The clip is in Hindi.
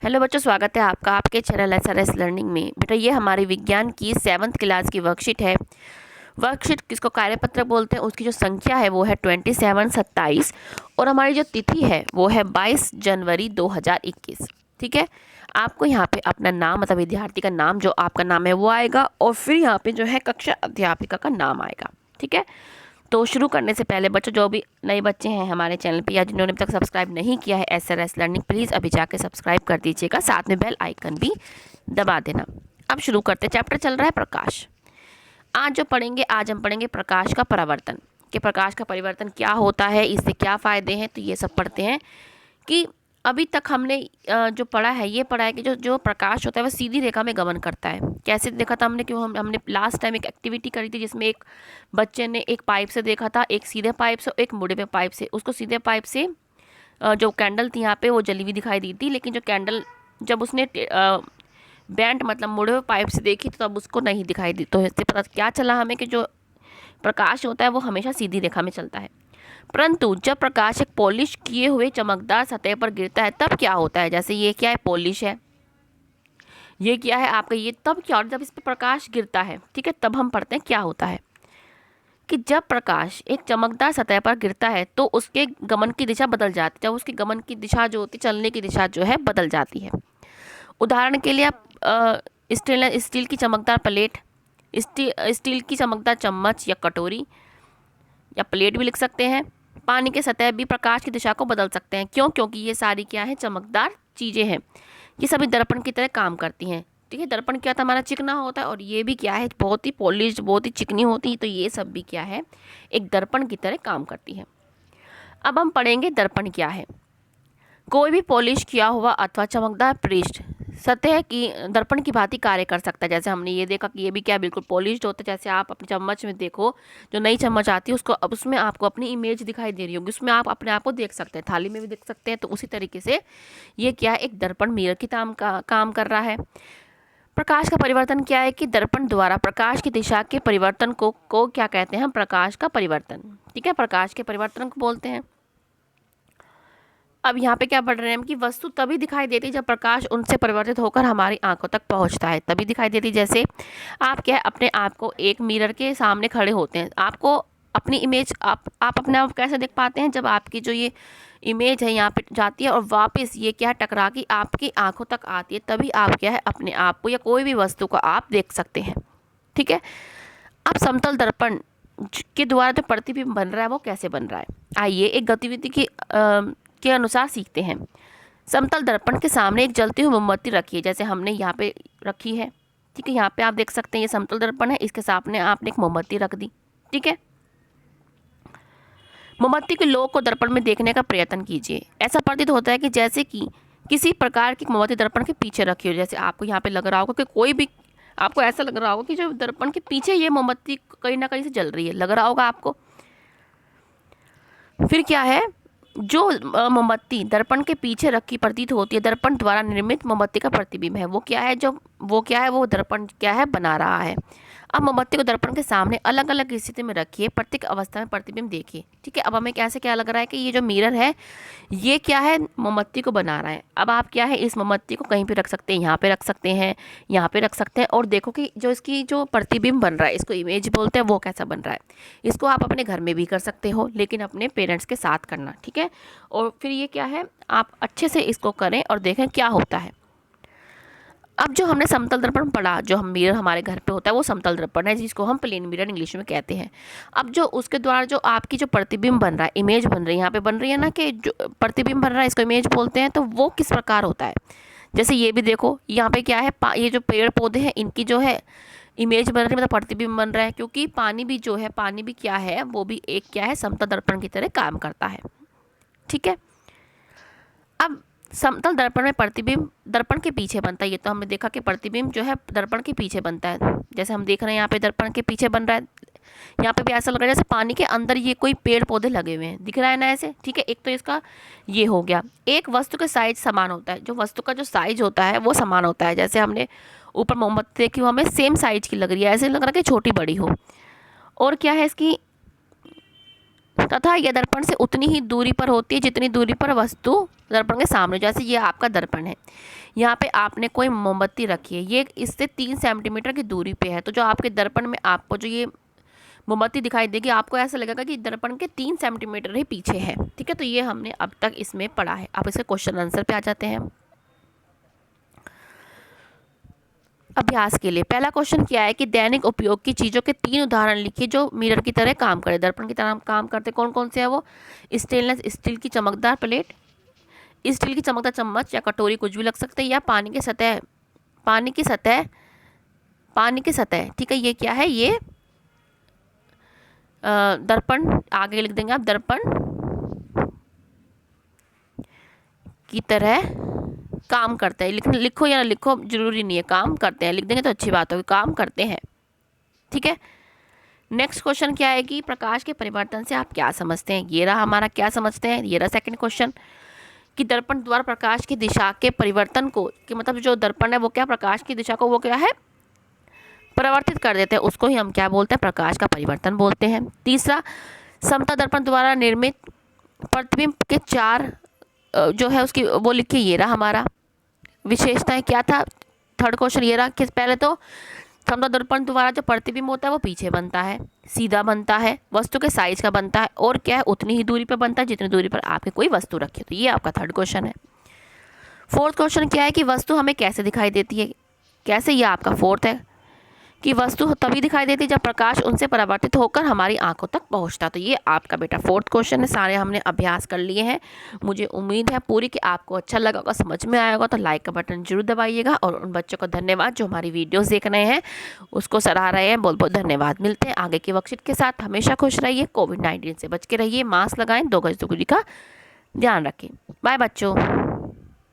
हेलो बच्चों, स्वागत है आपका आपके चैनल SRS लर्निंग में। बेटा ये हमारी विज्ञान की 7th क्लास की वर्कशीट है। वर्कशीट किसको कार्यपत्र बोलते हैं, उसकी जो संख्या है वो है 27 और हमारी जो तिथि है वो है 22 जनवरी 2021। ठीक है, आपको यहाँ पे अपना नाम मतलब विद्यार्थी का नाम जो आपका नाम है वो आएगा और फिर यहाँ पे जो है कक्षा अध्यापिका का नाम आएगा। ठीक है, तो शुरू करने से पहले बच्चों, जो भी नए बच्चे हैं हमारे चैनल पे या जिन्होंने अभी तक सब्सक्राइब नहीं किया है SRS लर्निंग, प्लीज़ अभी जाके सब्सक्राइब कर दीजिएगा, साथ में बेल आइकन भी दबा देना। अब शुरू करते हैं। चैप्टर चल रहा है प्रकाश। आज हम पढ़ेंगे प्रकाश का परावर्तन, कि प्रकाश का परिवर्तन क्या होता है, इससे क्या फ़ायदे हैं। तो ये सब पढ़ते हैं कि अभी तक हमने जो पढ़ा है ये पढ़ा है कि जो प्रकाश होता है वह सीधी रेखा में गमन करता है। कैसे देखा था हमने, क्यों हमने लास्ट टाइम एक एक्टिविटी करी थी जिसमें एक बच्चे ने एक पाइप से देखा था, एक सीधे पाइप से, एक मुड़े हुए पाइप से। उसको सीधे पाइप से जो कैंडल थी यहाँ पे वो जली हुई दिखाई दी थी, लेकिन जो कैंडल जब उसने बैंड मतलब मुड़े हुए पाइप से देखी तो तब उसको नहीं दिखाई दी। तो इससे पता क्या चला हमें कि जो प्रकाश होता है वो हमेशा सीधी रेखा में चलता है। परंतु जब प्रकाश एक पॉलिश किए हुए चमकदार सतह पर गिरता है तब क्या होता है। जैसे ये क्या है, पॉलिश है, ये क्या है आपका, ये तब क्या होता है जब इस पर प्रकाश गिरता है। ठीक है, तब हम पढ़ते हैं क्या होता है कि जब प्रकाश एक चमकदार सतह पर गिरता है तो उसके गमन की दिशा बदल जाती है। जब उसकी गमन की दिशा जो होती है, चलने की दिशा जो है बदल जाती है। उदाहरण के लिए आप स्टील की चमकदार प्लेट, स्टील की चमकदार चम्मच या कटोरी या प्लेट भी लिख सकते हैं। पानी के सतह भी प्रकाश की दिशा को बदल सकते हैं। क्यों? क्योंकि ये सारी क्या है, चमकदार चीज़ें हैं। ये सभी दर्पण की तरह काम करती हैं। ठीक है, दर्पण क्या था, हमारा चिकना होता है और ये भी क्या है, बहुत ही पॉलिश्ड, बहुत ही चिकनी होती है। तो ये सब भी क्या है, एक दर्पण की तरह काम करती है। अब हम पढ़ेंगे दर्पण क्या है। कोई भी पॉलिश किया हुआ अथवा चमकदार पृष्ठ सतह की दर्पण की भांति कार्य कर सकता है। जैसे हमने ये देखा कि ये भी क्या बिल्कुल पॉलिश्ड होता है। जैसे आप अपनी चम्मच में देखो, जो नई चम्मच आती है उसको, अब उसमें आपको अपनी इमेज दिखाई दे रही होगी, उसमें आप अपने आप को देख सकते हैं, थाली में भी देख सकते हैं। तो उसी तरीके से ये क्या है, एक दर्पण मिरर की काम कर रहा है। प्रकाश का परिवर्तन क्या है कि दर्पण द्वारा प्रकाश की दिशा के परिवर्तन को क्या कहते हैं हम, प्रकाश का परिवर्तन। ठीक है, प्रकाश के परिवर्तन को बोलते हैं। अब यहाँ पे क्या पढ़ रहे हैं हम कि वस्तु तभी दिखाई देती है जब प्रकाश उनसे परिवर्तित होकर हमारी आंखों तक पहुँचता है, तभी दिखाई देती। जैसे आप क्या है, अपने आप को एक मिरर के सामने खड़े होते हैं, आपको अपनी इमेज आप अपने आप कैसे देख पाते हैं, जब आपकी जो ये इमेज है यहाँ पे जाती है और वापस ये क्या टकरा के आपकी आंखों तक आती है, तभी आप क्या है अपने आप को या कोई भी वस्तु को आप देख सकते हैं। ठीक है, अब समतल दर्पण के द्वारा जो प्रतिबिंब बन रहा है वो कैसे बन रहा है, आइए एक गतिविधि के अनुसार सीखते हैं। समतल दर्पण के सामने एक जलती हुई मोमबत्ती रखी है, जैसे हमने यहाँ पे रखी है। ठीक है, यहाँ पे आप देख सकते हैं ये समतल दर्पण है, इसके सामने आपने एक मोमबत्ती रख दी। ठीक है, मोमबत्ती के लो को दर्पण में देखने का प्रयत्न कीजिए। ऐसा प्रतीत होता है कि जैसे कि किसी प्रकार की मोमबत्ती दर्पण के पीछे रखी हो। जैसे आपको यहाँ पे लग रहा होगा कि कोई भी, आपको ऐसा लग रहा होगा कि जो दर्पण के पीछे ये मोमबत्ती कहीं ना कहीं से जल रही है, लग रहा होगा आपको। फिर क्या है, जो मोमबत्ती दर्पण के पीछे रखी प्रतीत होती है, दर्पण द्वारा निर्मित मोमबत्ती का प्रतिबिंब है। वो क्या है, वो दर्पण क्या है, बना रहा है। अब मोमबत्ती को दर्पण के सामने अलग अलग स्थिति में रखिए, प्रत्येक अवस्था में प्रतिबिंब देखिए। ठीक है, अब हमें कैसे क्या लग रहा है कि ये जो मिरर है ये क्या है, मोमबत्ती को बना रहा है। अब आप क्या है, इस मोमबत्ती को कहीं पे रख सकते हैं, यहाँ पे रख सकते हैं, यहाँ पे रख सकते हैं, और देखो कि जो इसकी जो प्रतिबिंब बन रहा है, इसको इमेज बोलते हैं, वो कैसा बन रहा है। इसको आप अपने घर में भी कर सकते हो, लेकिन अपने पेरेंट्स के साथ करना। ठीक है, और फिर ये क्या है, आप अच्छे से इसको करें और देखें क्या होता है। अब जो हमने समतल दर्पण पढ़ा, जो हम मिरर हमारे घर पे होता है वो समतल दर्पण है, जिसको हम प्लेन मिरर इंग्लिश में कहते हैं। अब जो उसके द्वारा जो आपकी जो प्रतिबिंब बन रहा है, इमेज बन रही है, यहाँ पे बन रही है ना, कि जो प्रतिबिंब बन रहा है इसको इमेज बोलते हैं। तो वो किस प्रकार होता है, जैसे ये भी देखो, यहाँ पे क्या है, ये जो पेड़ पौधे हैं इनकी जो है इमेज बन रही है, मतलब प्रतिबिंब बन रहा है। क्योंकि पानी भी जो है, पानी भी क्या है, वो भी एक क्या है, समतल दर्पण की तरह काम करता है। ठीक है, अब समतल दर्पण में प्रतिबिंब दर्पण के पीछे बनता है। ये तो हमने देखा कि प्रतिबिंब जो है दर्पण के पीछे बनता है। जैसे हम देख रहे हैं यहाँ पे दर्पण के पीछे बन रहा है। यहाँ पे भी ऐसा लग रहा है जैसे पानी के अंदर ये कोई पेड़ पौधे लगे हुए हैं, दिख रहा है ना ऐसे। ठीक है, एक तो इसका ये हो गया। एक वस्तु का साइज समान होता है, जो वस्तु का जो साइज होता है वो समान होता है। जैसे हमने ऊपर मोमबत्ती देखी, वो हमें सेम साइज की लग रही है, ऐसे लग रहा है कि छोटी बड़ी हो। और क्या है, इसकी तथा यह दर्पण से उतनी ही दूरी पर होती है जितनी दूरी पर वस्तु दर्पण के सामने, जैसे ये आपका दर्पण है, यहाँ पे आपने कोई मोमबत्ती रखी है, ये इससे 3 सेंटीमीटर की दूरी पे है, तो जो आपके दर्पण में आपको जो ये मोमबत्ती दिखाई देगी, आपको ऐसा लगेगा कि दर्पण के 3 सेंटीमीटर ही पीछे है। ठीक है, तो ये हमने अब तक इसमें पढ़ा है। अब इसके क्वेश्चन आंसर पे आ जाते हैं। अभ्यास के लिए पहला क्वेश्चन क्या है कि दैनिक उपयोग की चीज़ों के 3 उदाहरण लिखिए जो मिरर की तरह काम करे, दर्पण की तरह काम करते। कौन कौन से है वो? स्टेनलेस स्टील की चमकदार प्लेट, स्टील की चमकदार चम्मच या कटोरी, कुछ भी लग सकते हैं, या पानी की सतह, ठीक है, ये क्या है? ये दर्पण, आगे लिख देंगे आप, दर्पण की तरह काम करते हैं। लिखो या ना लिखो जरूरी नहीं है, काम करते हैं, लिख देंगे तो अच्छी बात होगी, काम करते हैं। ठीक है, नेक्स्ट क्वेश्चन क्या है कि प्रकाश के परिवर्तन से आप क्या समझते हैं? ये रहा हमारा क्या समझते हैं, ये रहा सेकंड क्वेश्चन कि दर्पण द्वारा प्रकाश की दिशा के परिवर्तन को, कि मतलब जो दर्पण है वो क्या प्रकाश की दिशा को वो क्या है परिवर्तित कर देते हैं, उसको ही हम क्या बोलते हैं? प्रकाश का परिवर्तन बोलते हैं। तीसरा, समतल दर्पण द्वारा निर्मित प्रतिबिंब के 4 जो है उसकी वो लिखिए, ये रहा हमारा विशेषताएं क्या था। थर्ड क्वेश्चन ये रहा कि पहले तो समतल दर्पण द्वारा जो प्रतिबिंब होता है वो पीछे बनता है, सीधा बनता है, वस्तु के साइज का बनता है, और क्या है उतनी ही दूरी पर बनता है जितनी दूरी पर आपके कोई वस्तु रखी। तो ये आपका थर्ड क्वेश्चन है। फोर्थ क्वेश्चन क्या है कि वस्तु हमें कैसे दिखाई देती है? कैसे, ये आपका फोर्थ है कि वस्तु तभी दिखाई देती है जब प्रकाश उनसे परावर्तित होकर हमारी आंखों तक पहुंचता। तो ये आपका बेटा फोर्थ क्वेश्चन है। सारे हमने अभ्यास कर लिए हैं। मुझे उम्मीद है पूरी कि आपको अच्छा लगा होगा, समझ में आया होगा। तो लाइक का बटन जरूर दबाइएगा, और उन बच्चों को धन्यवाद जो हमारी वीडियोस देख रहे हैं, उसको सराह रहे हैं, बहुत बहुत धन्यवाद। मिलते हैं आगे की वर्कशीट के साथ। हमेशा खुश रहिए, कोविड-19 से बच के रहिए, मास्क लगाएं, 2 गज दूरी का ध्यान रखें। बाय बच्चों।